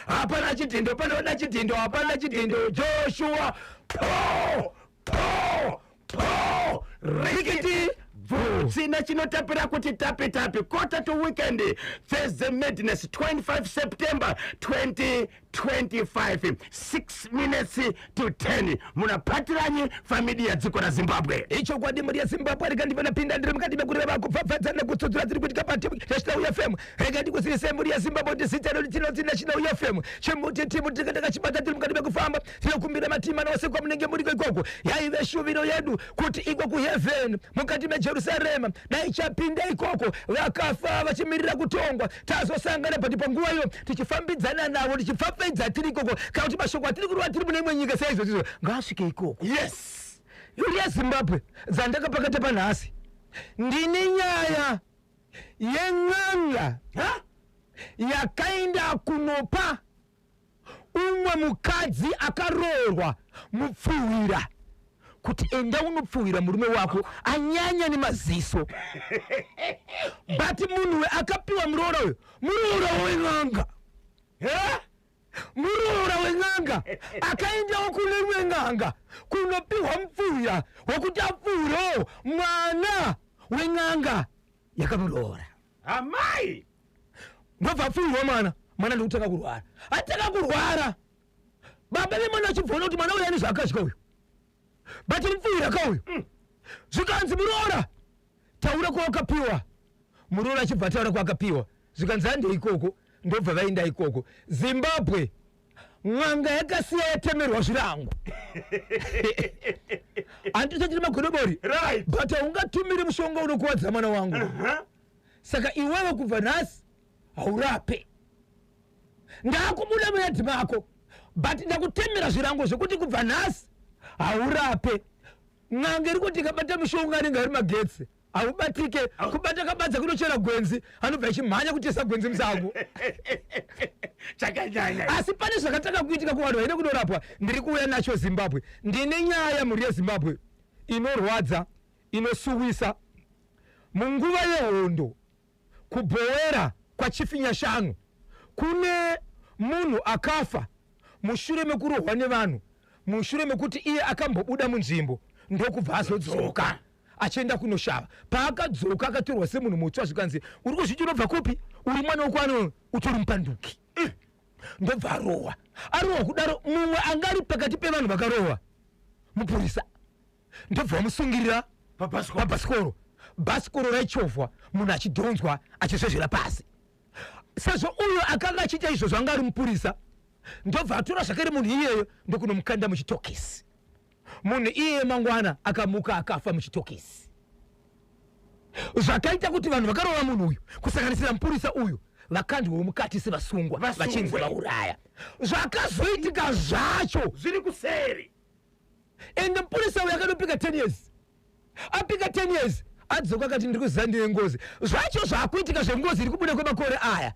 hapana chitindo panoda chitindo hapana chitindo Joshua po rikiti Sina chinotapira kuti tapi quarter to weekend Thursday Madness 25 September 2025 6 minutes to 10 munapatirani familia dziko la Zimbabwe icho kwa dimu ya Zimbabwe rikandipana pinda ndiri mukati mekureva kupfapfadzana kutsudzura tiri kuitika pati National FM rekandi kusise muri ya Zimbabwe ndisitero litino National FM chemuti timu tikataka chibata tiri mukati mekufamba tinokumbira matima nose kwa munenge muri ikoko yaive shuviro yedu kuti iko ku heaven mukati me Jerusalem dai chapinda ikoko vakafa vachimirira kutongwa tazosangana pati panguva iyo tichifambidzana navo tichifafedza tiri ikoko kana kuti mashoko atiri kurwa tiri mune imwe nyika saizvo ngasvike ikoko yes Yulia Zimbabwe dzandakapakata panhasi ndine nyaya yen'anga yakaenda kunopa umwe mukadzi akaroorwa mupfuwira kuti enda unopfuwira murume wako anyanya nemaziso but munhu akapiwa murooro wen'anga muroora wen'anga akaendawo kune rimwe n'anga kunopiwa mupfuwira wekuti apfuwirewo mwana wen'anga yakamuroora amai ndobva apfuwirwa mwana ndikutaka kurwara ataka kurwara baba vemwana achibvona kuti mwana uyu ane zvaakadya uyu but mupfuwira kauyu zvikanzi muroora taura kwawakapiwa muroora achibva taura kwakapiwa zvikanzi hande ikoko ndobva vaenda ikoko Zimbabwe n'anga yakasiya yatemerwa zvirango handitotiri magodobori but haungatumiri mushonga unokuwadza mwana wangu saka iwewe kubva nhasi haurape ndakubuda muyadhi mako but ndakutemera zvirango zvekuti kubva nhasi haurape n'anga iri kuti ikabata mushonga anenge ari magetsi haubatike kubata kabadza kunochera gwenzi anobva ichimhanya kutisa gwenzi musango asi pane zvakataka kuitika kuvanhu vaide kunorapwa ndiri kuuya nacho Zimbabwe ndine nyaya muri yeZimbabwe inorwadza inosuwisa munguva yehondo kubhowera kwachifinyashanu kune munhu akafa mushure mekurohwa nevanhu mushure mekuti iye akambobuda munzvimbo ndokubva azodzoka achienda kunoshava paakadzoka akatorwa semunhu mutsva zvikanzi uri kuzviti unobva kupi uri mwana wokwano utori mupanduki ndobva arohwa kudaro mumwe angari pakati pevanhu vakarohwa mupurisa ndobva vamusungirira pabhasikoro bhasikoro raichovhwa munhu achidhonzwa achizvezvera pasi sezvo uyo akanga achiita izvozvo anga ari mupurisa ndobva atora zvakare munhu iyeyo ndokunomukanda muchitokisi munhu iye mangwana akamuka akafa muchitokisi zvakaita kuti vanhu vakarova munhu uyu kusanganisira mupurisa uyu vakandwa mukati sevasungwa vachinzi vauraya zvakazoitika zvacho zviri kuseri ende mupurisa uyu akandopika 10 years apika 10 years adzoka akati ndiri kuziva ndine ngozi zvacho zvaakuitika zvengozi iri kubuda kwemakore aya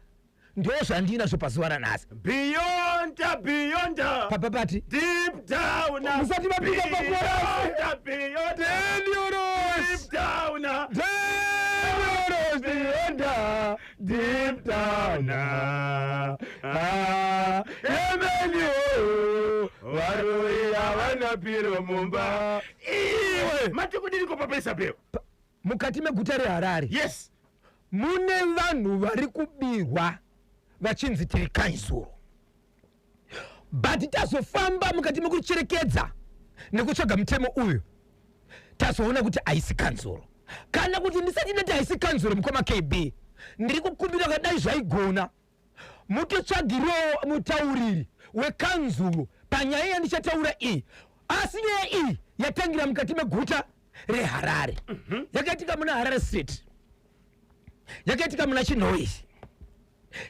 ndo zvandinazvo pazuva ranhasi beyond papapati deep down musati mapika pakorasi beyond deep down deep down emenio varuya vanapiro mumba iwe matikudiriko papesa peo mukati meguta reHarare yes mune vanhu vari kubirwa vachinzi tiri kanzuro but tazofamba mukati mekucherekedza nekutsvaga mutemo uyu tazoona kuti haisi kanzuro kana kuti ndisati ndati haisi kanzuro mukoma KB ndiri kukumbira kadai zvaigona mutotsvagirewo mutauriri wekanzuro panyaya yandichataura iyi asi nyaya iyi yatangira mukati meguta reHarare yakaitika muna Harare Street yakaitika muna Chinhoisi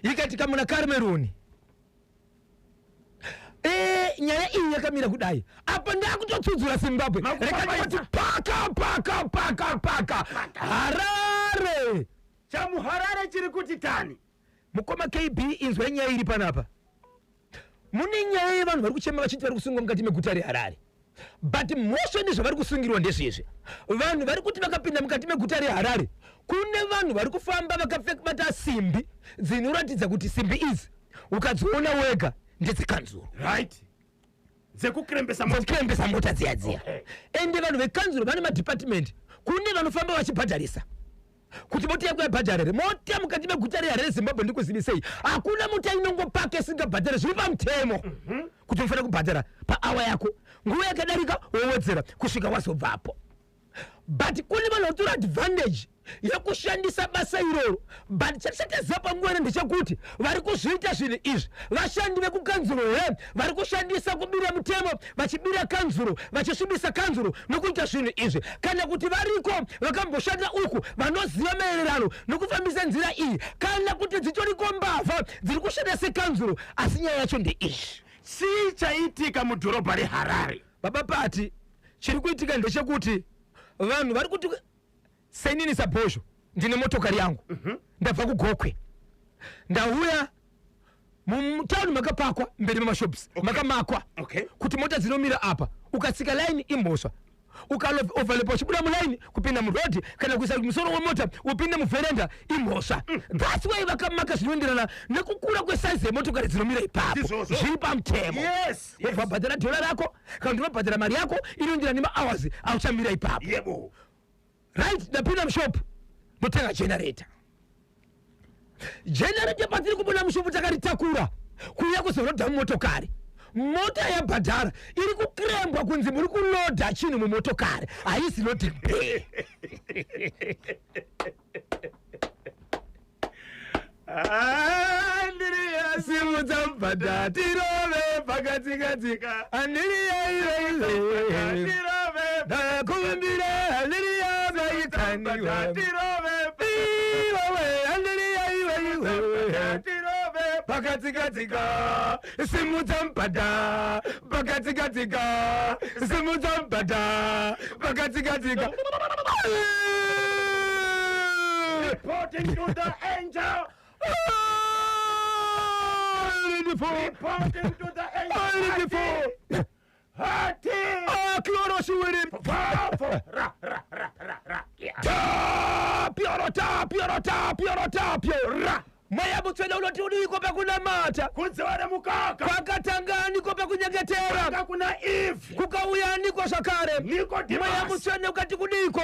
yakaitika muna Cameroon nyaya iyi yakamira kudai apa ndakutotsudzura Zimbabwe rekati paka Harare chamuharare chiri kuti tani mukoma KB inzwa nyaya iri panapa mune nyaya yevanhu vari kuchema vachiti vari kusungwa mukati meguta reHarare but mosve nezvavari kusungirwa ndezvezvi vanhu vari kuti vakapinda mukati meguta reHarare kune vanhu vari kufamba vakabata simbi dzinoratidza kuti simbi idzi ukadziona wega ndedzikanzuro right dzekukrembesa mota dziyadziya ende vanhu vekanzuro vane madepartment kune vanofamba vachibhadharisa kuti mota yako yabhadharire mota mukati meguta reHarare Zimbabwe ndikuzivisei hakuna mota inongopaka isingabhadhara zviri pamutemo kuti unofanira kubhadhara paawa yako nguva yakadarika wowedzera kusvika wazobvapo but kune vanhu vatora advantage yekushandisa basa iroro but chatisatiziva panguva ndechekuti vari kuzviita zvinhu izvi vashandi vekukanzuro vari kushandisa kubira mutemo vachibira kanzuro vachisvibisa kanzuro nokuita zvinhu izvi kana kuti variko vakamboshanda uku vanoziva maererano nokufambisa nzira iyi kana kuti dzitoriko mbavha dziri kushanda sekanzuro asi nyaya yacho ndeizvi chii chaitika mudhorobha reHarare baba Pati chiri kuitika ndechekuti vanhu vari kuti senini sabhozho ndine motokari yangu ndabva kuGokwe ndauya mutauni makapakwa mberi memashops makamakwa kuti mota dzinomira apa ukatsika line imhosva ukaoverlepa uchibuda mulaini kupinda murodhi kana kuisa musoro wemota upinde muvherenda imhosva that's why vakamaka zvinoenderana nekukura kwesaizi yemotokari dzinomira ipapo zviri pamutemo wabhadhara dhola rako kana ndinobhadhara mari yako inoenderana nemahours auchamira ipapo right ndapinda mushop ndotenga generator patiri kubona mushopu takaritakura kuuya kuzorodha mumotokari mota yabhadhara iri kukrembwa kunzi muri kulodha chinhu mumotokari haisi loading bay simudza mbadha tirove pakatikatika kumbira handiriya vaikaniwa pakatikatika simudza mbadha pakatikatika simudza mbadha pakatikatika reporting to the angel reporting to the angel Hati Kloro shiwiri piorota Maya butswela uloti uliko pa kuna mata kunzewara mukaka pakatanga niko pa kunyengetera paka kuna Eve kukauya niko shakare niko Dimas Maya butswela ukati kudiko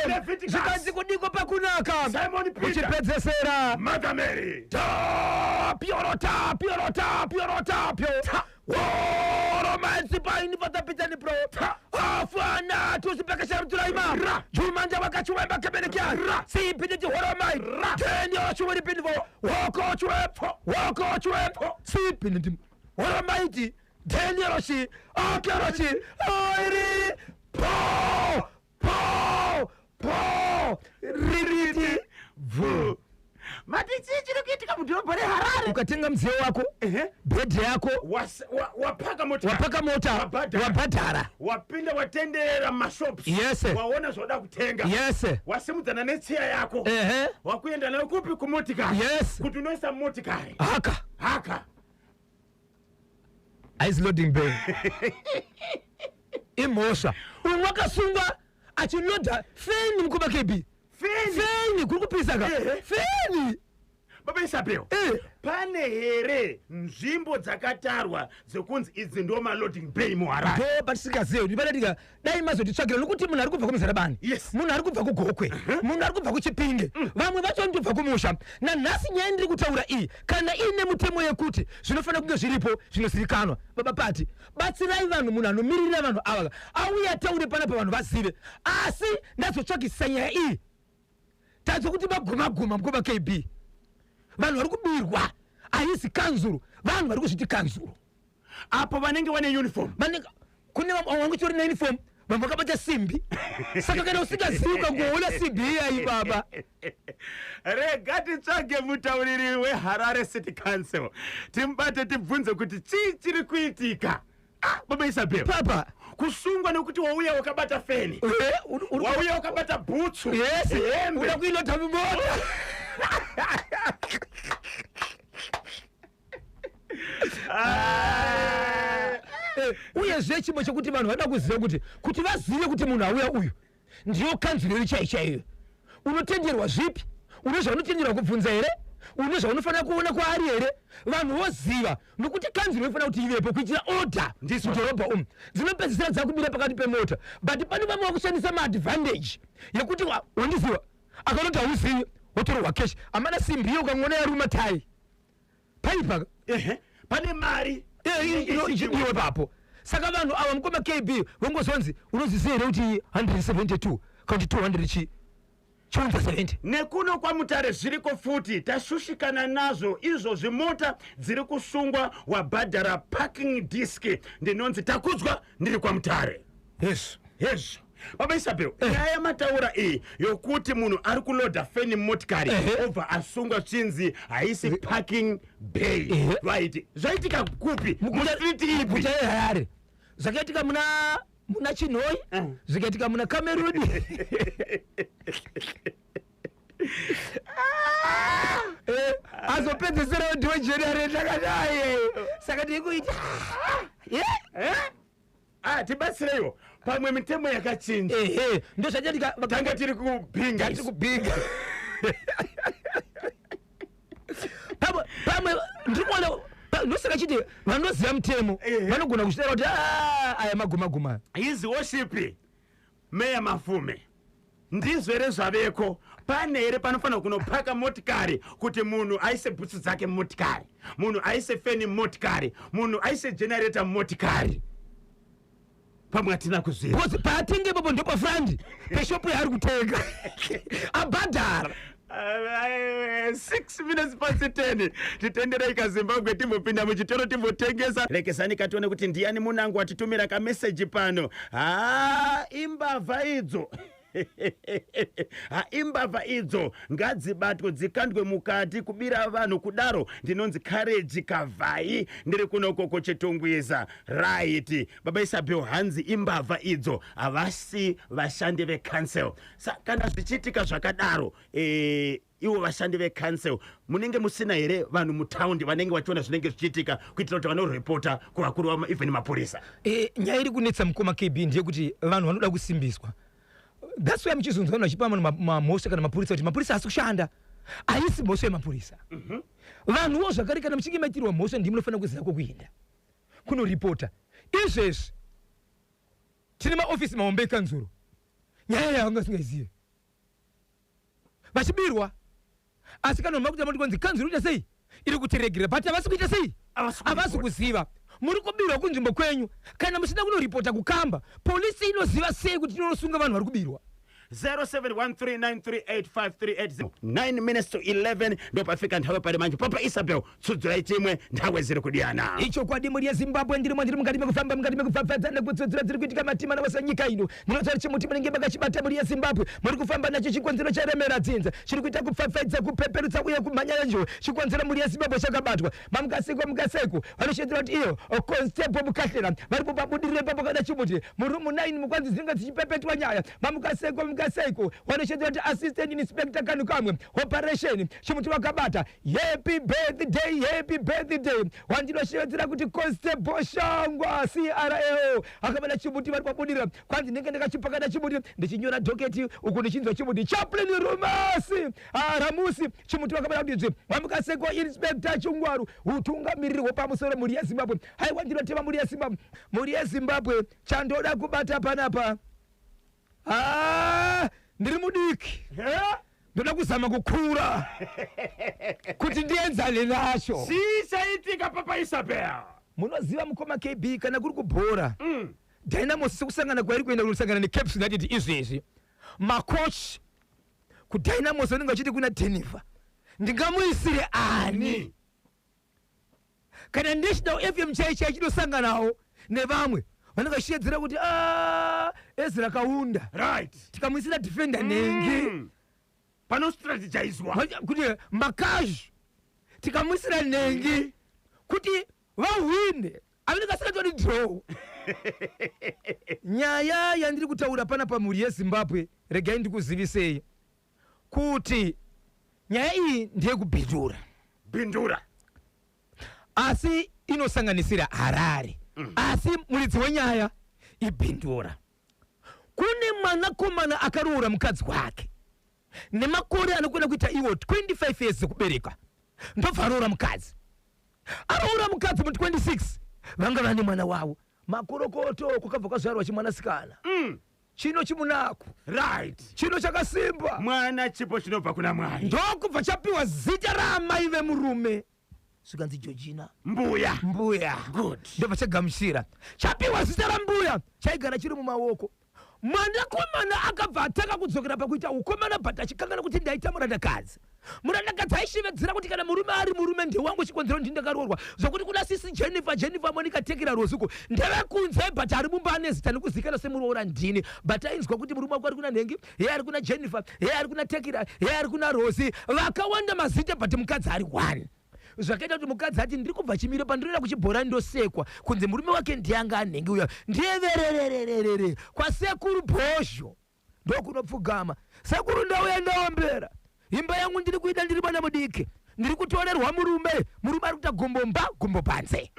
zikazi kudiko pa kunaka Simon Peter uchipedzesera Mother Mary piorota romansi paini vatapitani pro afana tusipekesha mtulaima jumanja wakachumba kebenekia si piditi horomai teni oshumuri pinvo woko chwe si piditi horomaiti teni roshi akeroshi airi po ririti vu Matichi chiri kuitika mudhorobha reHarare ukatenga mzee wako bhedhe yako wapaka mota wabhadhara wapinda watendera mashops waona zvoda kutenga wasimudzana netsiya yako wakuenda nayo kupi kumotikari kuti unoisa motikari haka haisi loading bay imhosva umwe akasunga achilodha feni mukuba KB feni kuri kupisaka feni baba Isabel pane here nzvimbo dzakatarwa dzekunzi idzi ndo maloading bay muHarare ndo patisikazivi ndipadatika dai mazotitsvagira nokuti munhu ari kubva kumuzarabani munhu ari kubva kuGokwe munhu ari kubva kuChipinge vamwe vacho ndobva kumusha nanhasi nyaya ndiri kutaura iyi kana ine mutemo yekuti zvinofanira kunge zviripo zvinozivikanwa baba Pati batsirai vanhu munhu anomirira vanhu ava auya taure panapa vanhu vazive asi ndazotsvakisisa nyaya iyi tazokuti maguma mukuba KB vanhu vari kubirwa haisi kanzuro vanhu vari kuzviti kanzuro apo vanenge vane uniform kune vangu tori na uniform vamwe vakabata simbi saka kana usingazivi ukangoona simbi iyayi baba rega titsvage mutauriri weHarare City Council timbate tibvunze kuti chii chiri kuitika baba Isabel papa kusungwa nekuti wauya wakabata feni wauya wakabata bhutsu uda kuinota mumota uyezve chimwe chekuti vanhu vada kuziva kuti vazive kuti munhu auya uyu ndiyo kanzuro chaiyo unotenderwa zvipi unozva unotenderwa kubvunza here unozva unofanira kuona kwaari here vanhu voziva nokuti kanzuro inofanira kuti ivepo kuitira order mudhorobha umu dzinopedzisira dzakubira pakati pemota but pane vamwe vakushandisa maadvantage yekuti wandiziva akanoti hauzivi wotorwa keshi amana simbi iyo ukamwona yaruma tai paipaka pane mari iwe papo saka vanhu ava mukoma KB vongozonzi unozisiya here kuti 172 kauti 200 chi chiunza 70 nekuno kwaMutare zviriko futi tashushikana nazo izvo zvimota dziri kusungwa wabhadhara parking disk ndinonzi takudzwa ndiri kwaMutare. Yes. Baba Isabel, nyaya mataura iyi yokuti munhu ari kulodha feni motikari obva asungwa chinzi haisi parking bay. Right. Zvaitika kupi? Mustreet ipi? Muguta yeHarare. Zvakaitika muna Chinhoi, zvakaitika muna Kameruni. Azopedzesera ndiwo generator kadai. Saka ndikuita. Tibatsirewo pamwe mitemo yakachinja. Ndo zvachatika tanga tiri kubhinga. Pamwe ndikuona ndosaka chiti vanoziva mutemo vanogona kushitira kuti aya maguma. His worship Meya Mafume ndizvo here zvaveko pane here panofanira kunopaka motikari kuti munhu aise bhutsu dzake motikari munhu aise feni motikari munhu aise generator motikari pamwe atina kuziva paatenge ipapo ndo pafrandi peshopu yaari kutenga abhadhara 6 minutes past 10 titenderei kaZimbabwe timbopinda muchitoro timbotengesa. Rekesani katione kuti ndiani munangu watitumira kameseji pano. Imbavha idzo imbavha idzo ngadzibatwe dzikandwe mukati kubira vanhu kudaro ndinonzi courage kavhai ndiri kunokoko Chitungwiza. Right. Baba Isabel hanzi imbavha idzo havasi vashandi vecouncil. Kana zvichitika zvakadaro iwo vashandi vecouncil munenge musina here vanhu mutaundi vanenge vachiona zvinenge zvichitika kuitira kuti vanorepota kuvakuru even mapurisa. Nyaya iri kunetsa mukoma KB ndeyekuti vanhu vanoda kusimbiswa. That's why mchizunza vanhu vachipa mamhosva kana mapurisa kuti mapurisa hasi kushanda haisi mhosva yemapurisa. Vanhuwo zvakare kana muchinge maitirwa mhosva ndimi munofanira kuziva kwokuenda kunoripota. Izvezvi tine maofisi mahombe ekanzuro nyaya yavanga singazive vachibirwa asi kana makuti amati kwanzi kanzuro ita sei iri kutiregera but havasi kuita sei havasi kuziva muri kubirwa kunzvimbo kwenyu kana musina kunoripota kukamba polisi inoziva sei kuti inosunga vanhu vari kubirwa. 0713938538 9 minutes to 11 ndo pafika nthawe pari manje. Papa Isabel tsudzulai timwe nthawe ziri kudiyana icho kwadi muri yeZimbabwe ndiri mukati mekufamba mukati mekufafadza nekutsudzura dziri kuitika matima navasa nyika ino ndinotsvara chimuti munenge makachibata muri yeZimbabwe muri kufamba nacho chikonzero charemera dzinza chiri kuita kupfapfaidza kupeperutsa uye kumhanya njo chikonzero muri yeZimbabwe chakabatwa mamukaseko vanoshedzera kuti iyo constable Mukashera varipo pabudirire papo kana chimuti murumu 9 mukwanzi dzinenge dzichipepetwa nyaya mamukaseko wanoshedzera kuti assistant inspector kanu kamwe operation chimuti wakabata happy birthday wandinoshedzera kuti constable Shangwa CRAO akabata chimuti vari pabudirira kwanzi ndenge ndakachipakana chimuti ndichinyora doketi uku ndichinzwa chimuti chaplain Ramusi chimuti wakabata kuti mamukaseko inspector Chungwaru utungamiriri pamusoro muri yeZimbabwe haiwa ndinotema muri yeZimbabwe chandoda kubata panapa ndiri mudiki ndoda kuzama kukura kuti ndienzane nacho. Zvichaitika Papa Isabel. Munoziva mukoma KB kana kuri kubhora Dynamos sekusangana kwairi kuenda kunosangana neCaps United izvezvi macoach kuDynamos vanenge vachiti kuna Denver ndingamuisire ani kana National FM chaichai chinosanganawo nevamwe vanenge vachiyedzera kuti Ezra Kaunda right tikamuisira defender nengi pano strategizwa kuti Makazi tikamuisira nengi kuti vahwine avenenge asingati draw. Nyaya yandiri kutaura panapa muri yeZimbabwe regai ndikuzivisei kuti nyaya iyi ndiye kubhindura asi inosanganisira Harare asi muridzi wenyaya ibhindura. Kune mwanakomana akaroora mukadzi wake nemakore anokwenda kuita iwo 25 years kubereka ndobva aroora mukadzi mu 26 vanga vane mwana wavo makorokoto kwakabva kwazvarwa chimwanasikana chino chimunako right chino chakasimba mwana chipo chinobva kuna Mwari ndokubva chapiwa zita raamai vemurume sikanzi Georgina mbuya good ndobva chagamuchira chapiwa zita rambuya chaigara chiri mumaoko mwanakomana akabva ataka kudzokera pakuita ukomana but achikangana kuti ndaita murandakadzi aishevedzera kuti kana murume ari murume ndewangu chikonzero ndindakaroorwa zvokuti kuna sisi Jennifer Monica tekera rozuko ndevekunze but ari mumba ane zita nekuzikana semuroora ndini but ainzwa kuti murume wako ari kuna Nhengi yeye ari kuna Jennifer yeye ari kuna Tekera yeye ari kuna Rosi vakawanda mazita but mukadzi ari one zvakaita kuti mukadzi ati ndiri kubva chimiro pandinoenda kuchibhora ndosekwa kunze murume wake ndiyanga anhengi uya ndiyevererererere kwasekuru Bhozho ndokunopfugama sekuru ndauya ndaombera imba yangu ndiri kuita ndiri mwana mudiki ndiri kutorerwa murume ari kuita gombo panze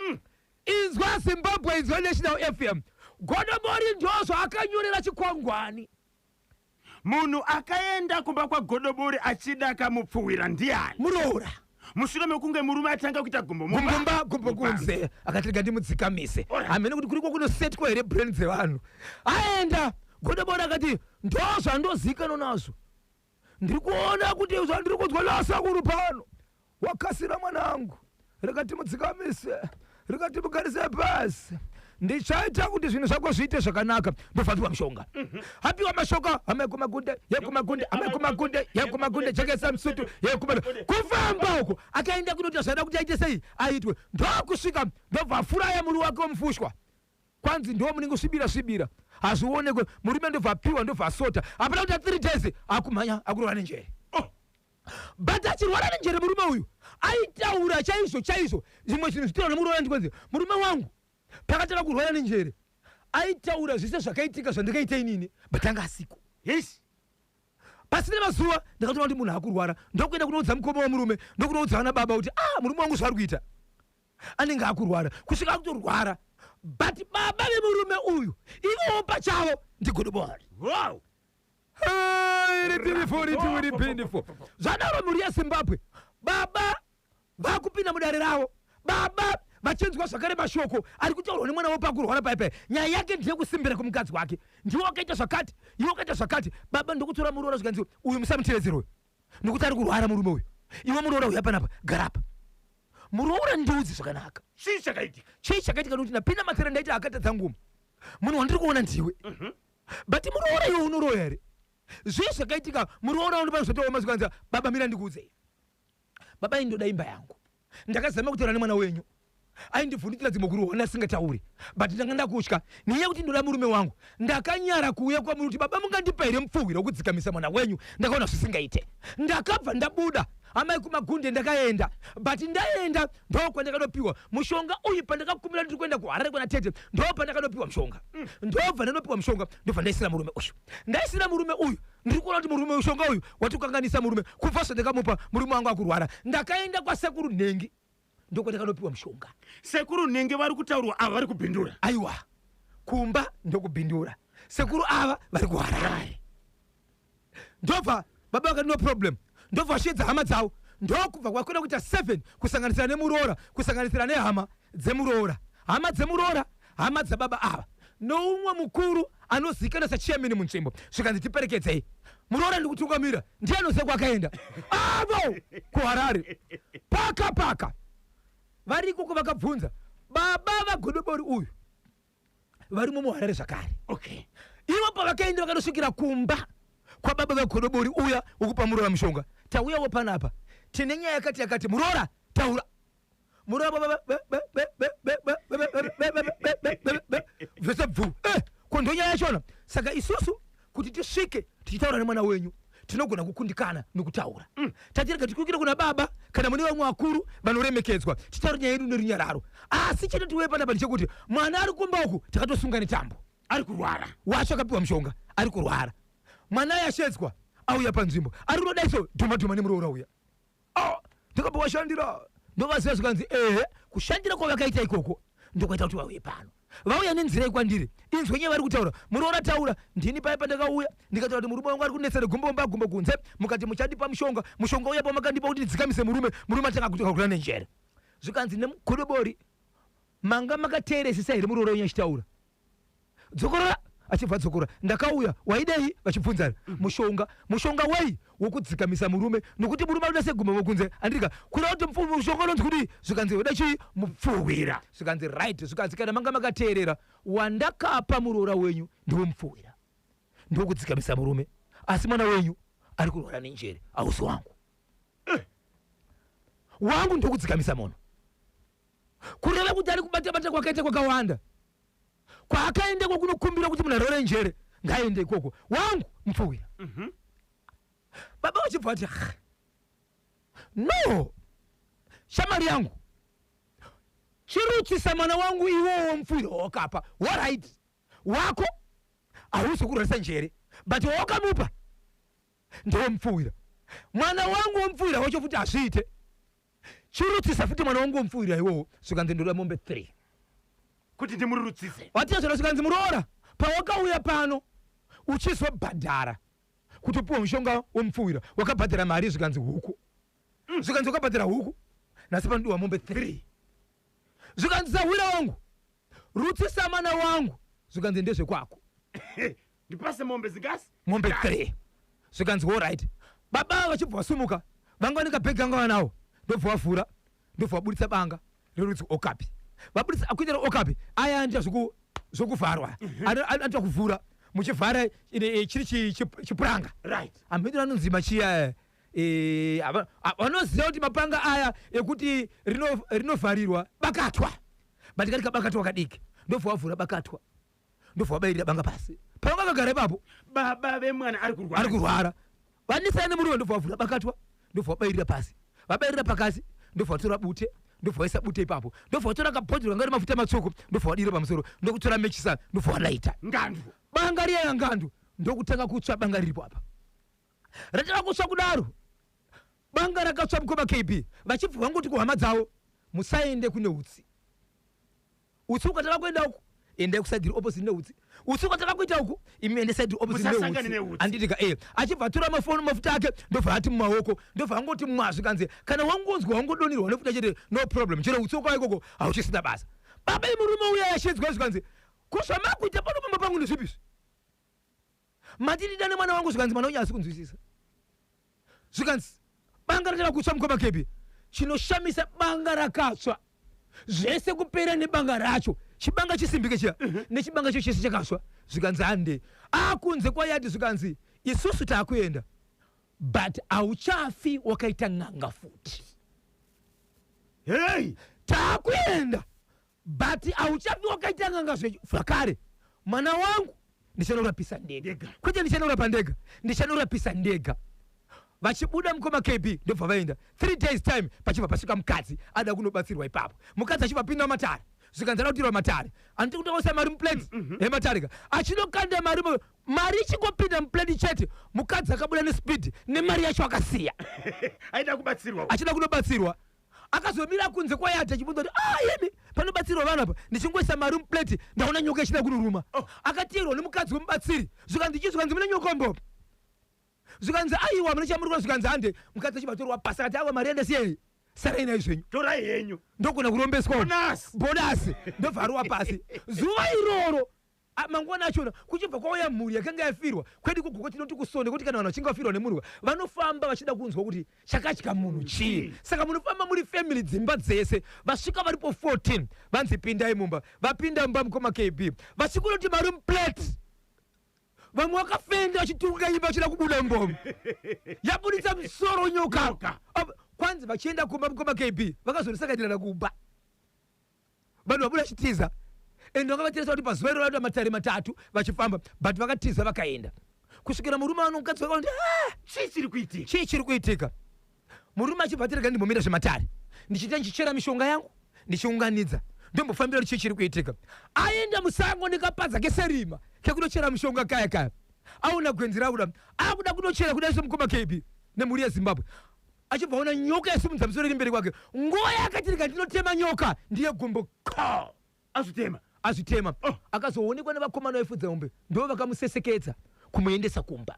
inzwa Zimbabwe inzwa National FM Godobori ndozvo akanyorera chikwangwani munhu akaenda kumba kwaGodobori achida akamupfuwira ndiani muroora mushure mekunge murume atanga kuita gombo kunze akatirega ndimudzikamise hamene kuti kuriko kunosetwa here brain dzevanhu aenda Godobori akati ndozvandozikanwa nazvo ndiri kuona kuti zvandiri kunzwa nasakuru pano wakasira mwanangu rekati mudzikamise rekati mugarise pasi ndichaita kuti zvinhu zvako zviite zvakanaka ndofapiwa mushonga apiwa mashonga yekumagunde chekesa msutu kufamba uko akaenda kunoti zvada kuti aite sei aitwe ndokusvika ndobva afuraya muri wake womufushwa kwanzi ndo munenge svibira hazvionekwe murume ndobva apiwa ndobva asota apana kuti 3 days akumhanya akurwara nenjere but achirwara nenjere murume uyu aitaura chaizvo zvimwe zvinhu zvitaura nemuroora ndikwenzi murume wangu pakataka kurwara nenjere aitaura zvese zvakaitika zvandikaita inini but anga asiko yes pasina mazuva ndakatoona kuti munhu akurwara ndokuenda kunoudza mukoma wamurume ndokunoudza vana baba kuti murume wangu zvari kuita anenge akurwara kusvika akutorwara but baba vemurume uyu ivowo pachavo ndiGodobori wow zvadaro mhuri yeZimbabwe baba vakupinda mudare ravo baba vachinzwa zvakare mashoko ari kutaurwa nemwana wavo pakurwara paipai nyaya yake ndeyekusimbira kwemukadzi wake ndiwo wakaita zvakati iwo wakaita zvakati baba ndokutora muroora zvikanzi uyu musamutevedzerwe nokuti ari kurwara murume uyu iwe muroora uya panapa garapa muroora ndiudzi zvakanaka chii chakaitika nokuti ndapinda matsere ndaita akatadza nguma munhu wandiri kuona ndiwe but muroora iwe unoroya here zvii zvakaitika muroora unopazvotooma zvikanzi baba mira ndikuudzei baba indoda imba yangu ndakazama kutaura nemwana wenyu aindivhundikira dzimwe kurohona asingatauri but ndanga ndakutya nenyaya kuti ndoda murume wangu ndakanyara kuuya kwamuri kuti baba mungandipa here mupfuwiro wokudzikamisa mwana wenyu ndakaona zvisingaite ndakabva ndabuda amai kumagunde ndakaenda but ndaenda ndokwandakanopiwa mushonga uyu pandakakumira ndiri kuenda kuHarare kuna tete ndopandakanopiwa mushonga ndobva ndanopiwa mushonga ndobva ndaisira murume uyu ndiri kuona kuti murume mushonga uyu watikanganisa murume kubva zvandakamupa murume wangu akurwara ndakaenda kwasekuru Nhengi ndokwandakanopiwa mushonga sekuru Nhengi vari kutaurwa ava vari kubhindura aiwa kumba ndokubhindura sekuru ava vari kuHarare ndobva baba vakati no problem ndobva vashedza hama dzavo ndokubva kwakwenda kuita 7 kusanganisira nemuroora kusanganisira nehama dzemuroora hama dzababa ava noumwe mukuru anozikana sachairman munzvimbo zvikanzi tiperekedzei muroora ndikutungamira ndiye anoziva kwakaenda avo kuHarare paka vari ikoko vakabvunza baba vaGodobori uyu varimo muHarare zvakare okay ivo pavakaenda vakanosvikira kumba kwababa vaGodobori uya wokupa muroora mushonga tauyawo panapa tine nyaya yakati muroora taura muroora zvese bvu ko ndonyaya yachona saka isusu kuti tisvike tichitaura nemwana wenyu tinogona kukundikana nokutaura tatirega tikwikire kuna baba kana mune vamwe vakuru vanoremekedzwa titaura nyaya yedu nerunyararo asi chete tiuye panapa ndechekuti mwana ari kumba uku takatosunga netambo ari kurwara wacho akapiwa mushonga ari kurwara mwana yashedzwa auya panzvimbo ari kunodaiso dhuma nemuroora uya ndakabva washandira ndovaziva zvikanzi kushandira kwavakaita ikoko ndokuita kuti vauye pano. Vauya nenzira kwandiri inzwe nyaya vari kutaura muroora taura ndini paya pandakauya ndikataura kuti murume wangu ari kunetsera gombo kunze mukati muchandipa mushonga uya pamakandipa kuti ndidzikamise murume atanga kutaka nenjere zvikanzi nemugodobori manga makateeresesa here muroora wenyu achitaura dzokorora achibva dzokora ndakauya waidei vachibvunzana mushonga wei wokudzikamisa murume nokuti murume anoda segumbo mokunze andika kuda kuti mushonga unonzi kuti zvikanzi weda chii mupfuwira zvikanzi right zvikanzi kana manga makateerera wandakapa muroora wenyu ndiwe mupfuwira ndokudzikamisa murume asi mwana wenyu ari kurwara nenjere ausi wangu ndokudzikamisa munhu kureva kuti ari kubata kwakaita kwakawanda kwaakaendeko kunokumbira kuti munhu arwara njere ngaende ikoko wangu mupfuwira baba wachibva ati no shamari yangu chiruchisa mwana wangu iwowo mupfuwira wakapa alright wako hausi kurwarisa njere but wakamupa ndiwo mupfuwira mwana wangu womupfuwira wacho futi hazviite chiruchisa futi mwana wangu womupfuwira iwowo zvikanzi ndoda mombe 3 kuti ndimurutsise watiyazvona zvikanzi muroora pawakauya pano uchizobhadhara kuti upiwe mushonga womupfuwira wakabhadhara mari zvikanzi huku zvikanzi wakabhadhara huku nasi panodiwa mombe 3 zvikanzi sahwira wangu rutsisa mwana wangu zvikanzi ndezvekwako ndipase mombe zingasi mombe 3 zvikanzi alright baba vachibva vasumuka vangaoneka bhegi anga vanawo ndobva vavhura ndobva vabuditsa banga rerudzi okapi vabuditsa akuitira okapi aya andita zvokuvharwa anoita kuvhura muchivhara chiri chipuranga right amhindura anonzima chiya vanoziva kuti mapanga aya ekuti rinovharirwa bakatwa batikati kabakatwa kadiki ndobva vavhura bakatwa ndobva vabayirira banga pasi pavangakagara ipapo baba vemwana ari kurwara vanisana nemurume ndobva vavhura bakatwa ndobva vabayirira pasi vabayirira pakasi ndobva vatora bute ndobva vaisa bute ipapo ndobva vatora kabhodhero kanga ri mafuta matsvuku ndobva vadira pamusoro ndokutora mechisa ndobva valaita ngandu banga riya ngandu ndokutanga kutsva banga riripo apa ratanga kutsva kudaro banga rakatsva mukoma KB vachibva vangoti kuhama dzavo musaende kune utsi ukataka kuenda uku endai kusaidiri opposite neutsi utsi ukataka kuita uku imi ende saidiri opposite neutsi anditika achibva atora mafuta ake ndobva ati mumaoko ndobva angoti mwazvikanzi kana wangonzwa wangodonirwa nefuta chete no problem chero utsi ukwa ikoko hauchisina basa baba imurume uya yashidzwa zvikanzi kusvamakuita pano pamba pangu nezvipizvi matidida nemwana wangu zvikanzi mwana unyaasi kunzwisisa zvikanzi banga ratava kutsva mukoma KB chinoshamisa banga rakatsva zvese kupera nebanga racho chibanga chisimbike chiya nechibanga cho chese chakasva zvikanzi hande akunze kwayati zvikanzi isusu taakuenda but hauchafi wakaita n'anga futi hey taakuenda but hauchafi wakaita n'anga zvakare mwana wangu ndichanorapisa ndega kwete ndichanorapa ndega ndichanorapisa ndega vachibuda mukoma KB ndobva vaenda 3 days time pachibva pasvika mukadzi ada kunobatsirwa ipapo mukadzi achibva pinda matare zvikanzi ada kutirwa matare anoti kutokosa mari muplate yematarika achinokanda mari ichingopinda muplate chete mukadzi akabuda nespeed nemari yacho akasiya achida kunobatsirwa akazomira kunze kwayati achibvunza kuti yemi panobatsirwa vanhu apa ndichingoisa mari muplate ndaona nyoka ichida kunoruma akatirwa nemukadzi wemubatsiri zvikanzi mune nyoka mbopo zvikanzi aiwa mune chamurikwa zvikanzi hande mukadzi achibatorwa pasi akati awa mari yende siyei sarai nayo zvenyu torai henyu ndokuna kurombeswa bonasi ndobvaruwa pasi zuva iroro mangwana achona kuchibva kwauya mhuri yakanga yafirwa kwedu kugoko tinoti kusonde kuti kana vanhu vachinge vafirwa nemurwa vanofamba vachida kunzwa kuti chakatya munhu chii saka munofamba muri family dzimba dzese vasvika varipo 14 vanzi pindai mumba vapinda mumba mukoma KB vachikunoti mari muplate vamwe vakafenda vachituruka imba vachida kubuda mbomo yabuditsa musoro nyoka kwanzi vachienda kumba mukoma KB vakazorisakatirana kuba vanhu vabuda chitiza ende vakavatiresa kuti pazuva iro vanoda matare 3 vachifamba but vakatiza vakaenda kusvikira murume anokadzi vakaona kuti chii chiri kuitika murume achibva atirega ndimbomira zvematare ndichiita ndichichera mishonga yangu ndichiunganidza ndombofambira chii chiri kuitika aenda musango nekapadza keserima kekunochera mishonga kaya auna gwenzi rauda akuda kunochera kudaiso mukoma KB nemhuri yeZimbabwe achibva ona nyoka yasimudza musoro iri mberi kwake nguva yakatirika ndinotema nyoka ndiye gombo azvitema akazoonekwa nevakomana vefudzaumbe ndo vakamuseseketsa kumuendesa kumba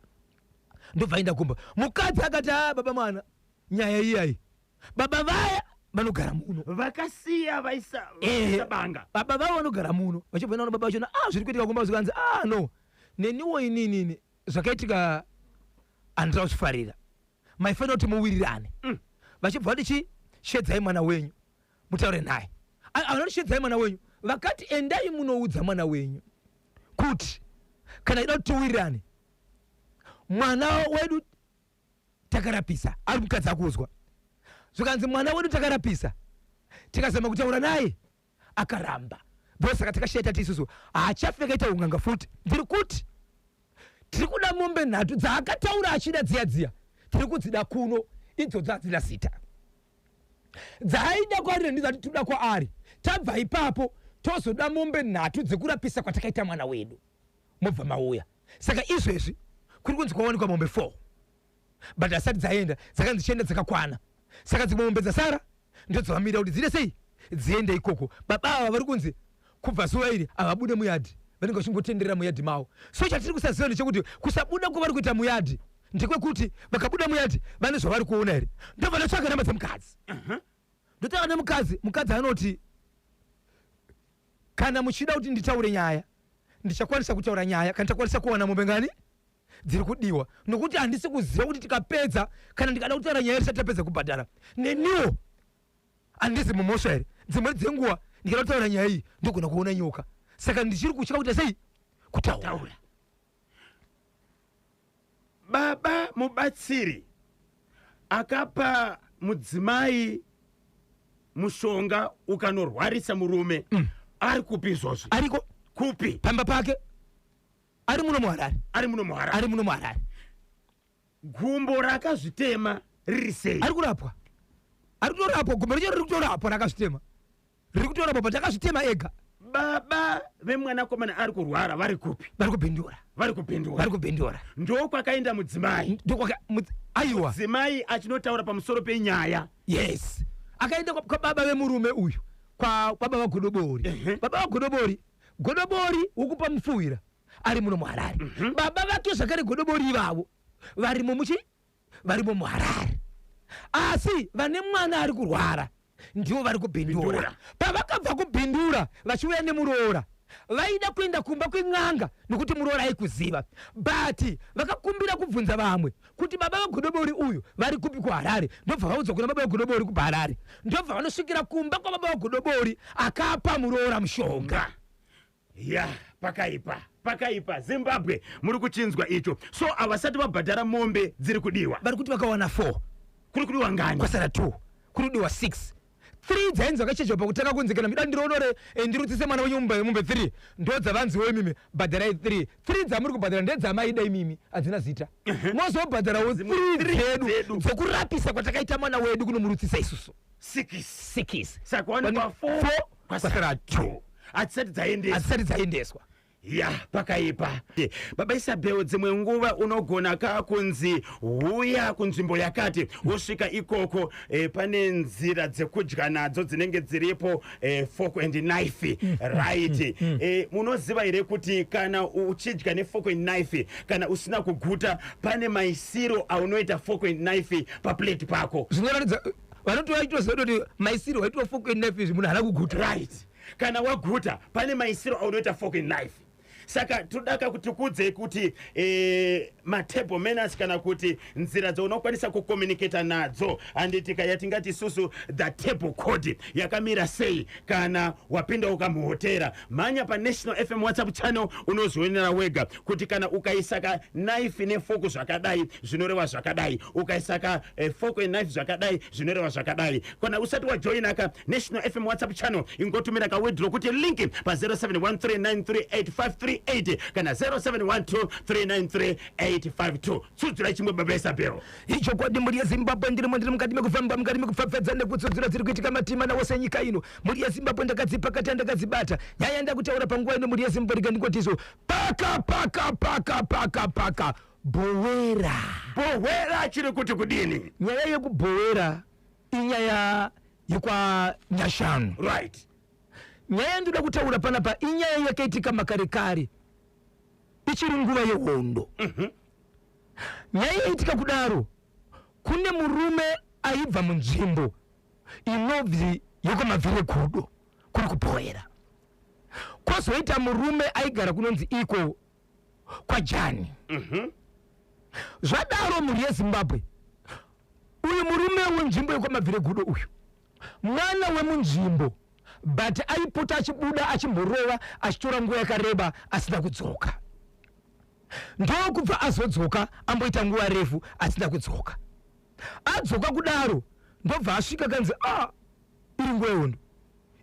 ndobva aenda kumba. Mukadzi akati baba mwana nyaya iyayi baba vaya vanogara muno vakasiya vaisa banga baba vavo vanogara muno vachibva naona baba vachona zviri kuitika kumba zvikanzi no neniwo inini zvakaitika handira kuchifarira maifanira kuti muwirirane vachibva vati shedzai mwana wenyu mutaure naye avana kuti shedzai mwana wenyu vakati endai munoudza mwana wenyu kuti kana ida kuti tiwirirane mwana wedu takarapisa ari mukadzi akuzwa zvikanzi mwana wedu takarapisa tikazama kutaura naye akaramba ndosaka takasheta tisusu haachapfekaita unganga futi ndiri kuti tiri kuda mombe nhatu dzaakataura achida dziya tiri kudzida kuno idzodzo hadzina zita dzaaida kwaari ndizati tinoda kwaari tabva ipapo tozoda mombe nhatu dzekurapisa kwatakaita mwana wedu mobva mauya saka izvezvi kuri kunzi kwawanikwa mombe 4 but asati dzaenda dzakanzi dzichienda dzakakwana saka dzimwe mombe dzasara ndodzavamira kuti dzine sei dziende ikoko baba ava vari kunzi kubva zuva iri havabude muyadhi vanenge vachingotenderera muyadhi mavo so chatiri kusaziva ndechekuti kusabuda kwavari kuita muyadhi ndekwekuti vakabuda muyadhi vane zvavari kuona here ndovanotsvaga namba dzemukadzi ndotaura nemukadzi mukadzi anoti kana muchida kuti nditaure nyaya ndichakwanisa kutaura nyaya kana takwanisa kuwana mombe ngani dziri kudiwa nokuti handisi kuziva kuti tikapedza kana ndikada kutaura nyaya risati tapedza kubhadhara neniwo handisi mumosva here dzimweni dzenguva ndikada kutaura nyaya iyi ndogona kuona nyoka saka ndichiri kutya kuita sei kutaura. Baba mubatsiri akapa mudzimai mushonga ukanorwarisa murume ari kupi izvozvi? Ariko kupi? Pamba pake ari muno muharare. Ari muno muharare. Gumbo rakazvitema riri sei? Ari kurapwa. Ari kutorapwa gumbo riri kutorapwa rakazvitema. Riri kutorapwa patakazvitema ega. Baba vemwanakomana ari kurwara vari kupi? Vari kupindura. Ndo kwakaenda mudzimai. Aiwa. Mudzimai achinotaura pamusoro penyaya. Yes. Akaenda kwa baba vemurume uyu. Kwa baba vagodobori. Baba vagodobori. Godobori ukupa mfuwira. Ari muno muharare. Baba vake zvakare godobori ivavo. Vari muharare. Asi vane mwana ari kurwara. Ndivo vari kubhindura. Pavakabva kubhindura vachiuya nemuroora vaida kuenda kumba kweng'anga nokuti muroora aikuziva but vakakumbira kubvunza vamwe kuti baba vagodobori uyu vari kupi kuharare ndobva vaudzwa kuna baba vagodobori kuharare ndobva vanosvikira kumba kwababa vagodobori akapa muroora mushonga. Ya pakaipa Zimbabwe muri kuchinzwa icho. So avasati vabhadhara mombe dziri kudiwa vari kuti vakawana 4 kuri kudiwa ngani kwasara 2 kuri kudiwa 6 3 dzainzi vakachezva pakutanga kunzi kana mida ndironore ndirutsise mwana wenyu mumbe 3 ndo dzavanziwo imimi bhadharai 3 dzamuri kubhadhara ndedzamaida imimi hadzina zita mozobhadharawo 3 dzedu dzekurapisa kwatakaita mwana wedu kunomurutsisa isusu 6 saka wanikwa 4 kwasara 2 hatisati dzaendeswa. Ya pakaipa. Baba Isabel dzimwe nguva unogona kunzi huya kunzvimbo yakati wosvika ikoko pane nzira dzekudya nadzo dzinenge dziripo fork and knife right. Munoziva here kuti kana uchidya nefork and knife kana usina kuguta pane maisiro aunoita fork and knife paplate pako zvinoratidza vanoti vaitoziva kuti maisiro waitwa fork and knife munhu haana kuguta right. Kana waguta pane maisiro aunoita fork and knife. Saka tudaka kutukudzei kuti matable manners kana kuti nzira dzaunokwanisa kucommunicate nadzo handitika yatingati susu the table code yakamira sei kana wapinda ukamuhotera mhanya pa National FM WhatsApp channel unozvionera wega kuti kana ukaisaka knife nefork zvakadai zvinoreva zvakadai ukaisaka fork and knife zvakadai zvinoreva zvakadai kana usati wajoina ka National FM WhatsApp channel ingotumira ka word rokuti link pa 0713938538 kana 0712393852 tsudzura chimwe baba Isabel icho kwadi muri yeZimbabwe ndiri mukati mekufamba mukati mekufafadza nekutsudzura dziri kuitika matima nawose nyika ino muri yeZimbabwe ndakadzipakata ndakadzibata nyaya ndakutaura panguva ino muri yeZimbabwe ndikandikotizo paka bhowera chiri kuti kudini. Nyaya yekubhowera inyaya yekwa Nyashanu right. nyaya ndoda kutaura panapa inyaya yakaitika makarekare ichiri nguva yehondo. Nyaya yaitika kudaro, kune murume aibva munzvimbo inobvi yokwamavhiregudo kuri kupoera, kwozoita murume aigara kunonzi iko kwaJani. Zvadaro mhuri yeZimbabwe, uyu murume wenzvimbo yokwamavhiregudo uyu mwana wemunzvimbo, but aipota achibuda achimborova achitora nguva yakareba asina kudzoka. Ndokubva azodzoka amboita nguva refu asina kudzoka. Adzoka kudaro ndobva asvika kanzi iri nguva yehondo,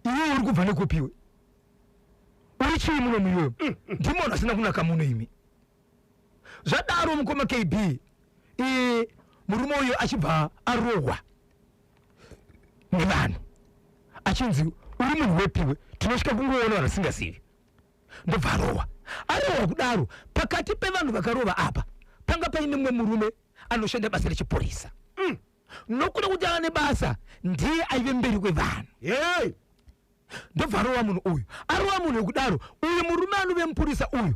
iwe uri kubva nekupiwe, uri chii muno muiwewe? Ndimona asina kunaka muno imi. Zvadaro mukoma KB murume uyo achibva arohwa nevanhu achinzi uri munhu wepiwe, tinosvika kungoona vanhu vasingazivi. Ndobva arohwa. Arohwa kudaro, pakati pevanhu vakarova apa panga paine mumwe murume anoshanda basa rechipurisa. Nokuda kuti ane basa ndiye aive mberi kwevanhu. Ndobva arohwa munhu uyu. Arohwa munhu kudaro, uyu murume anove mupurisa uyu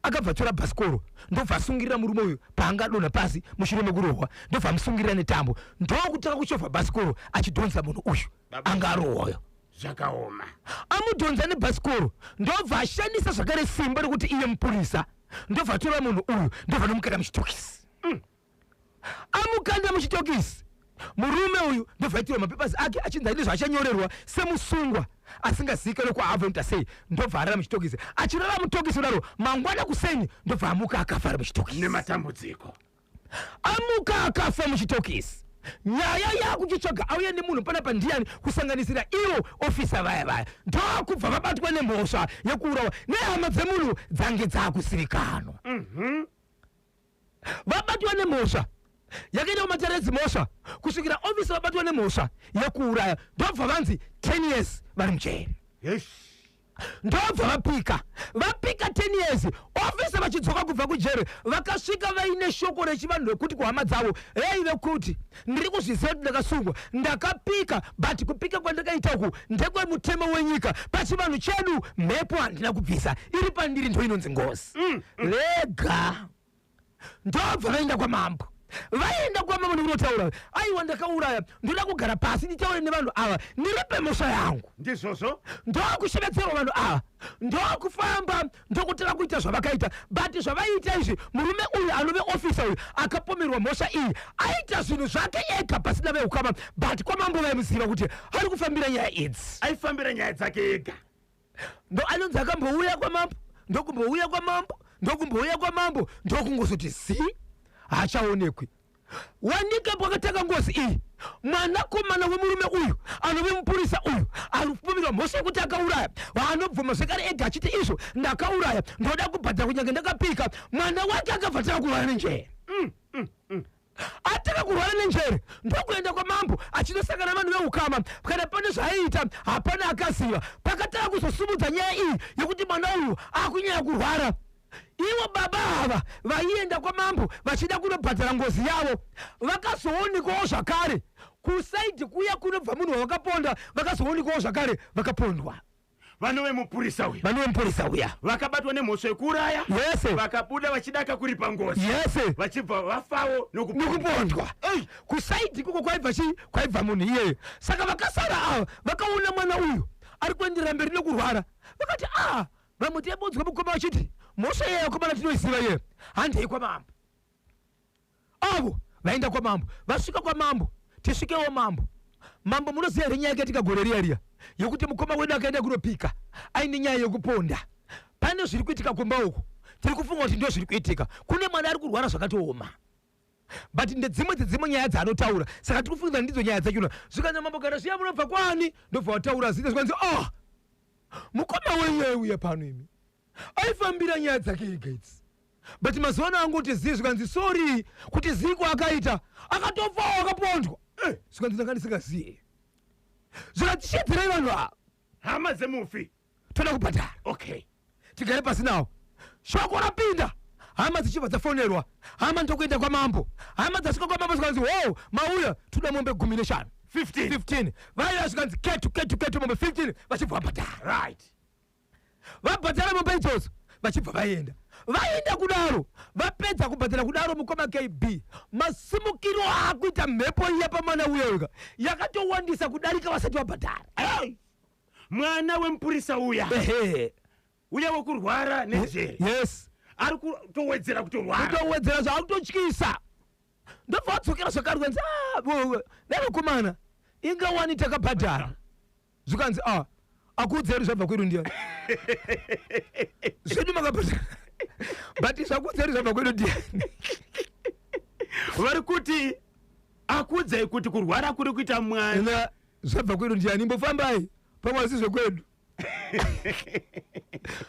akabva tora bhasikoro ndobva asungirira murume uyu paangadonha pasi mushure mekurohwa, ndobva amusungirira netambo, ndokutaka kuchovha bhasikoro achidhonza munhu uyu anga arohwayo. Zvakaoma. Amudhonza nebhasikoro ndobva ashandisa zvakare simba rekuti iye mupurisa, ndobva atora munhu uyu ndobva nomukanda muchitokisi. Amukanda muchitokisi murume uyu ndobva aitirwa mapepasi ake achinzi aine zvaachanyorerwa semusungwa asingazivikanwe kwaabventa sei, ndobva arara muchitokisi. Achirara mutokisi kudaro, mangwana kuseni ndobva amuka akafa ari muchitokisi nematambudziko. Amuka akafa muchitokisi. Nyaya yakuchitsvaga auye nemunhu panapa ndiani, kusanganisira ivo ofisa vaya ndokubva vabatwa nemhosva yekuurawa nehama dzemunhu dzange dzakusivikanwa. Vabatwa nemhosva yakaenda kumatare edzimhosva kusvikira ofisa vabatwa nemhosva yekuuraya, ndobva vanzi 10 years vari mujeri. Ndobva vapika 10 years, ofisa vachidzoka kubva kujeri vakasvika vaine shoko rechivanhu rekuti kuhama dzavo, hei vekuti ndiri kuzviziva kuti ndakasungwa ndakapika, but kupika kwandakaita uku ndekwemutemo wenyika, pachivanhu chedu mhepo handina kubvisa, iri pandiri ndo inonzi ngozi. Lega. Ndobva vaenda kwamambo. Vaenda kwamambo nekunotaura, aiwa ndakauraya, ndoda kugara pasi nditaure nevanhu ava ndiripe mhosva yangu. Ndizvozvo ndokushevetserwa vanhu ava, ndokufamba ndokutaka kuita zvavakaita, but zvavaita izvi murume uyu anove ofisa uyu akapomerwa mhosva iyi aita zvinhu zvake ega pasina veukama, but kwamambo vaimuziva kuti ari kufambira nyaya idzi. aifambira nyaya dzake ega. Ndo anonzi akambouya kwamambo, ndokumbouya kwamambo, ndokumbouya kwamambo, ndokungozoti hachaonekwi. Wanikepo akataka ngozi iyi, mwanakomana wemurume uyu anove mupurisa uyu ari kupomerwa mhosva yekuti akauraya, anobvuma zvekare ega achiti izvo ndakauraya ndoda kubhadhara kunyange ndakapika. Mwana wake akabva ataka kurwara nenjere. Ataka kurwara nenjere ndokuenda kwamambo achinosangana vanhu veukama, kana pane zvaiita hapana akaziva, pakataka kuzosumudza nyaya iyi yekuti mwana uyu akunyanya kurwara. Ivo baba ava vaienda kwamambo vachida kunobhadhara ngozi yavo, vakazoonekwawo zvakare kusaidhi kuya kunobva munhu wavakaponda, vakazoonekwawo zvakare vakapondwa. Vanhu vemupurisa uya, vanhu vemupurisa uya vakabatwa nemhosva yekuuraya, vakabuda vachidaka kuripa ngozi, vachibva vafawo nokupondwa. Kusaidhi kuko kwaibva munhu iyeye. Saka vakasara ava vakaona mwana uyu ari kuenderera mberi nekurwara, vakati vamuti yebodzwa mukoma vachiti mhosva iyeyo komana tinoiziva iye handei kwamambo. Avo vaenda kwamambo, vasvika kwamambo, tisvikewo mambo. Mambo munoziva here nyaya yakatika gore riya yekuti mukoma wedu akaenda kunopika aine nyaya yekuponda. Pane zviri kuitika kumba uku, tiri kufunga kuti ndio zviri kuitika, kune mwana ari kurwara zvakatioma, but ndedzimwe nyaya dzaanotaura, saka tiri kufunga ndidzo nyaya dzachona. Zvikanzi mambo kana zviya munobva kwani, ndobva wataura zita zvikanzi mukoma wenyewe uya pano imi aifambira nyaya dzake ega idzi, but mazuva ano angoti zii zvikanzi sorry kuti zii kwaakaita akatofawo akapondwa. Zvikanzi ndanga ndisingaziye, zvikatishedzerei vanhu ava. Hama dzemufi toda kubhadhara, tigare pasi nawo. Shoko rapinda, hama dzichibva dzafonerwa, hama ndokuenda kwamambo, hama dzasvika kwamambo zvikanzi mauya toda mombe 15. 15 vaira zvikanzi ketu mombe 15 vachibva vabhadhara right vabhadhara mombe idzodzo vachibva vaenda kudaro vapedza kubhadhara kudaro mukoma KB masimukiro akuita mhepo iya pamwana uyoga yakatowandisa kudarika vasati vabhadhara mwana wemupurisa uya uya wekurwara nezvere yes ari kutowedzera kutorwara zvakutotyisa ndobva wadzokera zvakari ukanzi nerokomana ingawani takabhadhara zvikanzi akudzeri zvabva kwedu ndiani zvedu makabhadhara but zvakudzeri zvabva kwedu ndiani vari kuti akudzai kuti kurwara kuri kuita mwana zvabva kwedu ndiani imbofambai pamwe si zvekwedu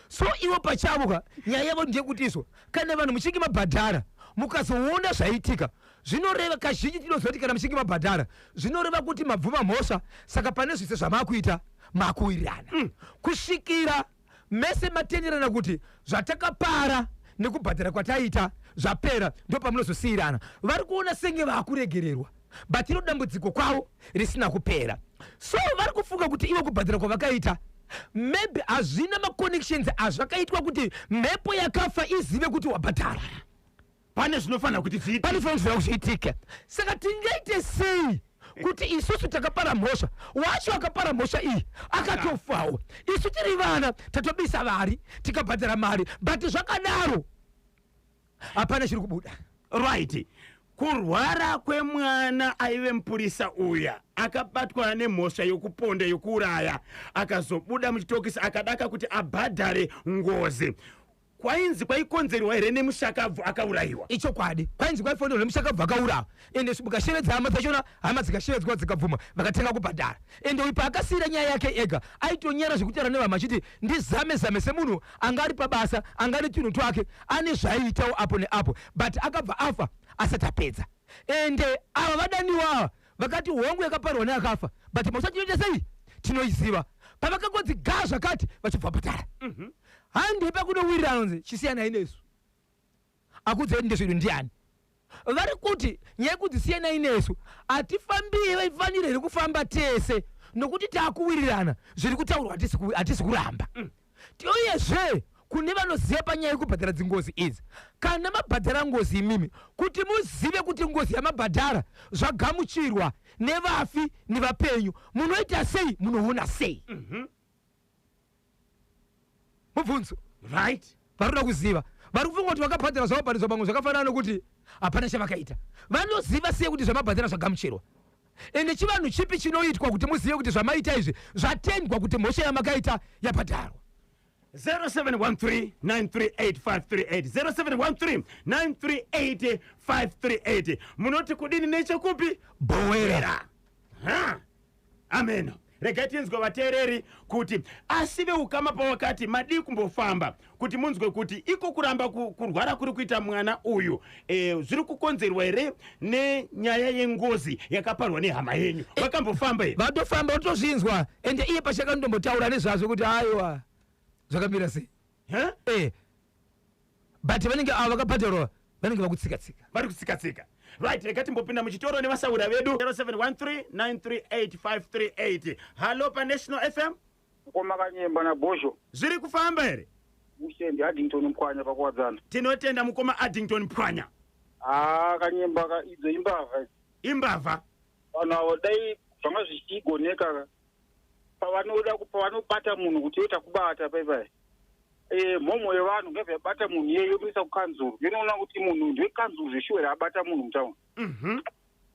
so ivo pachavo nyaya yavo ndeyekutizvo kana vanhu muchinge mabhadhara mukazoona zvaitika zvinoreva kazhinji tinozoti kana muchinge mabhadhara zvinoreva kuti mabvuma mhosva saka pane zvise zvamakuita makuwirirana kusvikira mese matenderana kuti zvatakapara nekubhadhara kwataita zvapera ndo pamunozosiyirana vari kuona senge vakuregererwa but iro dambudziko kwavo risina kupera so vari kufunga kuti ivo kubhadhara kwavakaita maybe hazvina maconnections azvakaitwa kuti mhepo yakafa izive kuti wabhadhara pane zvinofanira kuti zviitike saka tingaite sei kuti isusu takapara mhosva wacho akapara mhosva iyi akatofawo isu tiri vana tatobisa vari tikabhadhara mari but zvakadaro hapana chiri kubuda right kurwara kwemwana aive mupurisa uya akabatwa nemhosva yokuponda yokuuraya akazobuda muchitokisi akadaka kuti abhadhare ngozi kwainzi kwaikonzerwa here nemushakabvu akaurayiwa ichokwadi kwainzi kwaifonderwa nemushakabvu akaurawa ende mukashevedza hama dzachona hama dzikashevedzwa dzikabvuma vakatenga kubhadhara ende uyu paakasiyira nyaya yake ega aitonyera zvekutaura nevama achiti ndizame semunhu anga ari pabasa anga ari tunhu twake ane zvaiitawo apo neapo but akabva afa asati apedza ende ava vadaniwa vakati hongu yakaparwa neakafa but mhosva tinoita sei tinoiziva pavakangodzi gaa zvakati vachibva bhadhara handi pakunowirirana nzi chisiyanai nesu akudzei ndezvedu ndiani vari kuti nyaya yekudzisiyanai nesu hatifambiye vaifanire here kufamba tese nokuti taakuwirirana zviri kutaurwa hatisi kuramba uyezve kune vanoziva panyaya yekubhadhara dzingozi idzi kana mabhadhara ngozi imimi kuti muzive kuti ngozi yamabhadhara zvagamuchirwa nevafi nevapenyu munoita sei munoona sei mubvunzo right varikuda kuziva vari kufunga kuti vakabhadhara zvamabhadharizwa pamwe zvakafanana nokuti hapana chavakaita vanoziva sei kuti zvamabhadhara zvagamuchirwa ende chivanhu chipi chinoitwa kuti muzive kuti zvamaita izvi zvatendwa kuti mhosva yamakaita yabhadharwa 0713-938-538 0713-938-538 munoti kudini nechekupi bowera amen regai tinzwe vateereri kuti asive ukama pawakati madii kumbofamba kuti munzwe kuti iko kuramba kurwara kuri kuita mwana uyu zviri kukonzerwa here nenyaya yengozi yakaparwa nehama yenyu vakambofamba here vatofamba vatozvinzwa ende iye pachakandombotaura nezvazvo kuti aiwa zvakamira sei but vanenge ava vakabhadharwa vanenge vakutsikatsika vari kutsikatsika right rega timbopinda muchitoro nevasaura vedu 0713-938-538 halo panational FM Mukoma Kanyemba na Bosho zviri kufamba here Mushendi Addington Mphwanya pakuwadzana tinotenda mukoma Addington Mphwanya Kanyemba idzo imbavha vanhu dai zvanga zvichigoneka pavanobata munhu kuti yoita kubata paipai mhomho yevanhu ngezvebata munhu yeyomuisa kukanzuru yonoona kuti munhu ndwekanzuru zveshuwera abata munhu mutauni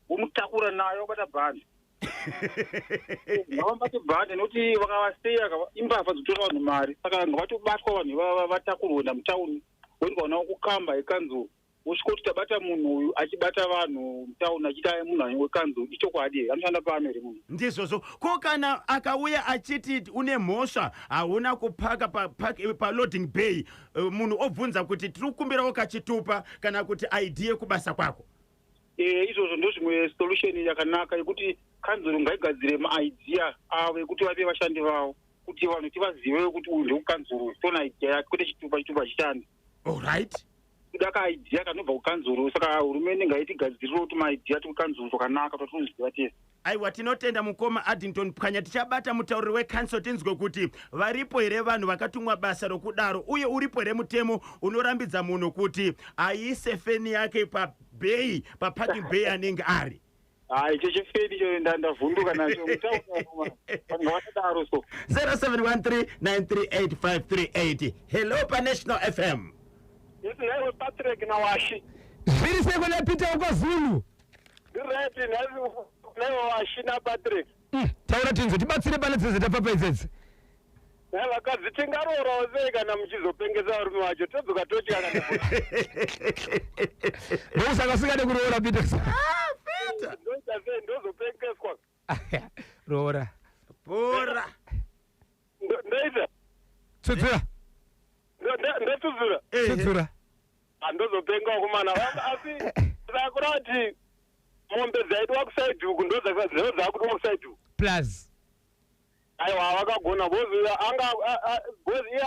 womutakura nayo abata bhandi ngavambate bhandi nokuti vakavaseya imbavha dzotora vanhu mari saka ngavatobatwa vanhu vatakurwa kuenda mutauni wonikaonawo kukamba yekanzuru usvika kuti tabata munhu uyu achibata vanhu mutauni achiita munhu wekanzuru ichokwadi anoshanda paamere munhu ndizvozvo ko kana akauya achiti une mhosva hauna kupaka paloading bay munhu obvunza kuti tiri kukumbirawo kachitupa kana kuti id yekubasa kwako izvozvo ndozvimwe solution yakanaka yekuti kanzuru ngaigadzire maidea avo ekuti vape vashandi vavo kuti vanhu tivazivewo kuti uyu ndekukanzuru tona idea yake kwete chitupa chishandi allright kuda kaidea kanobva kukanzuro. Saka hurumende ngaitigadzirire kuti maidea tikukanzuro twakanaka twatinoziva tese. Aiwa, tinotenda mukoma Addington Pwanya. Tichabata mutauriri weCouncil tinzwe kuti varipo here vanhu vakatumwa basa rokudaro, uye uripo here mutemo unorambidza munhu kuti aise feni yake pabhei, paparking bay anenge ari. Icho chefeni cho ndavhunduka nacho mutaura vanhu vakadaro so. 0713938538. Hello paNational FM. Yes, naiwe Patrick na Washi. Zviri seko na Peter uKwaZulu. Right, naiwe Washi na Patrick. Taura tinzo tibatsire pane dzese tapapa idzedzi. Vakadzi tingarorawo sei kana muchizopengesa varume vacho todzoka toti akandipfuta. Ndokusaka sikade kuroora Peter. Peter. Ndoita sei ndozopengeswa. Roora. Bora. Ndoita. Tsudzura. Ndotsudzura. Tsudzura. Andozopengawo kumana. Asi sakurati mombe dzaitwa kusaidi uku ndodzakuti kusaidi uku. Plus. Aiwa vakagona bozi iye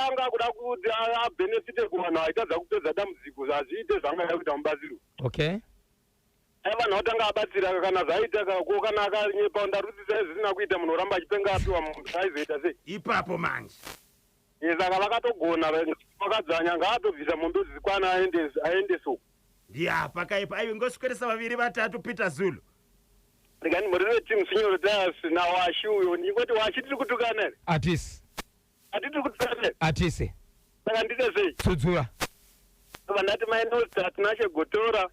anga kuda kuti abenefite kuvanhu aitadza kupedza dambudziko azviite zvaangaida kuita mubatsiro. Okay. Vanhu vatanga abatsira kana zvaitaka ko kana akanyepa ndarudzisa zvisina kuita munhu oramba achipenga apiwa munhu aizoita sei ipapo manje. Saka vakatogona vakadzanya ngaatobvisa mombe dzikwana aende so. Ya pakaipa aiwe ngoswedesa vaviri vatatu Peter Zulu. Ndikani murire timu signor das na Washi uyo ndingoti Washi tiri kutukana ere. Atisi. Atiri kutukana ere. Atisi. Saka ndite sei. Tsudzura. Vandati mainosta tinache gotora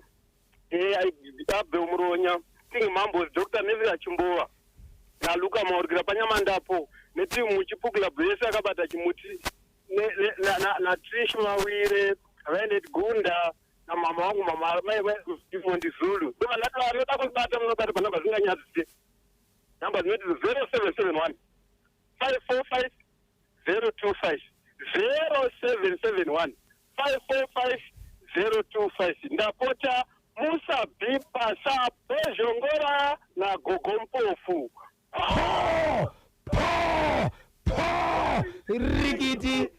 abve umuronya tingi mambo Dr. Neville Achimbova na Luka Maurikira panyamandapo netimu muchipukula bhesi akabata chimuti na Trish Mawire vaendeti Gunda na mama wangu mama Mondi Zulu. Saka ndati vanoda kunibata munobata panamba zinganyadzise. Namba dzinoti 0771 545 025 0771 545 025. Ndapota Musa Bipa sa Bejongora na Gogompofu. Rikiti.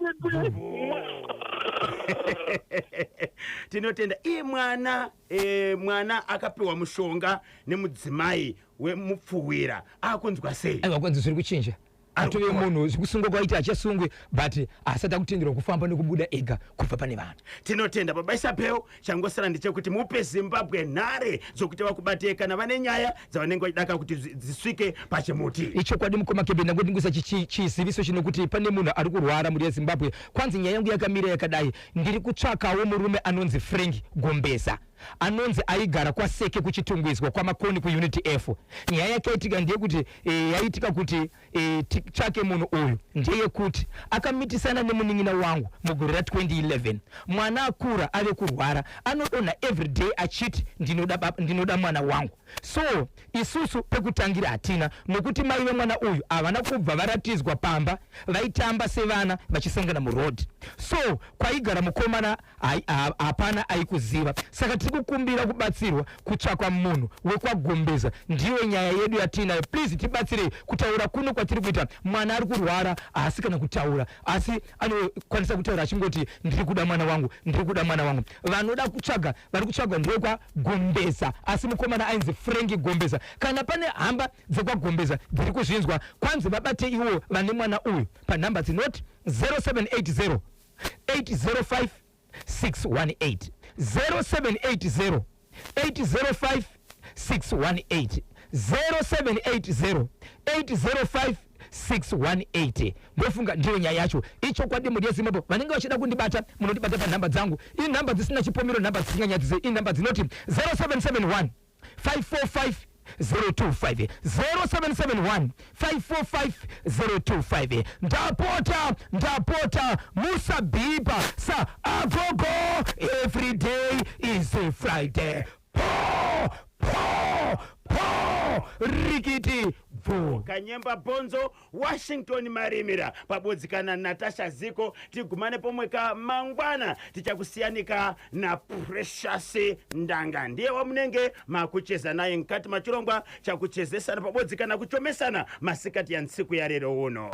Tinotenda mwana akapiwa mushonga nemudzimai wemupfuwira akunzwa sei. Aiwa kwanzi zviri kuchinja. Atove munhu zvikusungwa kwaita achasungwe but asati akutenderwa kufamba nekubuda ega kubva pane vanhu. Tinotenda baba Isabel changosara ndechekuti mupe Zimbabwe nhare zokuti vakubate kana vane nyaya dzavanenge vachidaka kuti dzisvike pachimuti. Ichokwadi mukoma Kebe ndango ndingusa chiziviso chinokuti pane munhu ari kurwara muri yeZimbabwe. Kwanzi nyaya yangu yakamira yakadai ndiri kutsvakawo murume anonzi Frank Gombeza. Anonzi aigara kwaSeke kuchitungwizwa kwamakoni kuUnity F. Nyaya yakaitika ndeyekuti yaitika kuti tsvake munhu uyu ndeyekuti akamitisana nemunin'ina wangu mugore ra2011. Mwana akura ave kurwara anodonha everyday achiti ndinoda mwana wangu. So isusu pekutangira hatina nokuti mai vemwana uyu havana kubva varatidzwa pamba vaitamba sevana vachisangana muroad. So kwaigara mukomana hapana aikuziva. Saka tiri kukumbira kubatsirwa kutsvakwa munhu wekwaGombeza. Ndiyo nyaya yedu yatinayo. Please tibatsirei kutaura kuno kwatiri kuita. Mwana ari kurwara asi kana kutaura asi anokwanisa kutaura achingoti ndiri kuda mwana wangu, ndiri kuda mwana wangu. Vanoda kutsvaga vari kutsvagwa ndekwaGombeza asi mukomana ainzi Frank Gombeza. Kana pane hamba dzekwaGombeza dziri kuzvinzwa kwanzi vabate iwo vane mwana uyu panhamba dzinoti 0780 805 618 0780 805 618 0780 805 618. Ndofunga ndiyo nyaya yacho. Icho kwadi muri yeZimbabwe vanenge vachida kundibata munondibata panhamba dzangu. Iyi nhamba dzisina chipomero, nhamba dzisinganyadzise. Iyi nhamba dzinoti 0771 545 025 0771 545 025. Ndapota Musa Bipa sa agogo. Every day is a Friday. Rikiti Kanyemba Bonzo Washington Marimira pabodzikana Natasha Ziko tigumane pomwe ka mangwana tichakusiyanika na Precious Ndanga ndiye wamunenge makucheza naye nkati machirongwa chakuchezesana pabodzikana kuchomesana masikati ya ntsiku ya lero uno.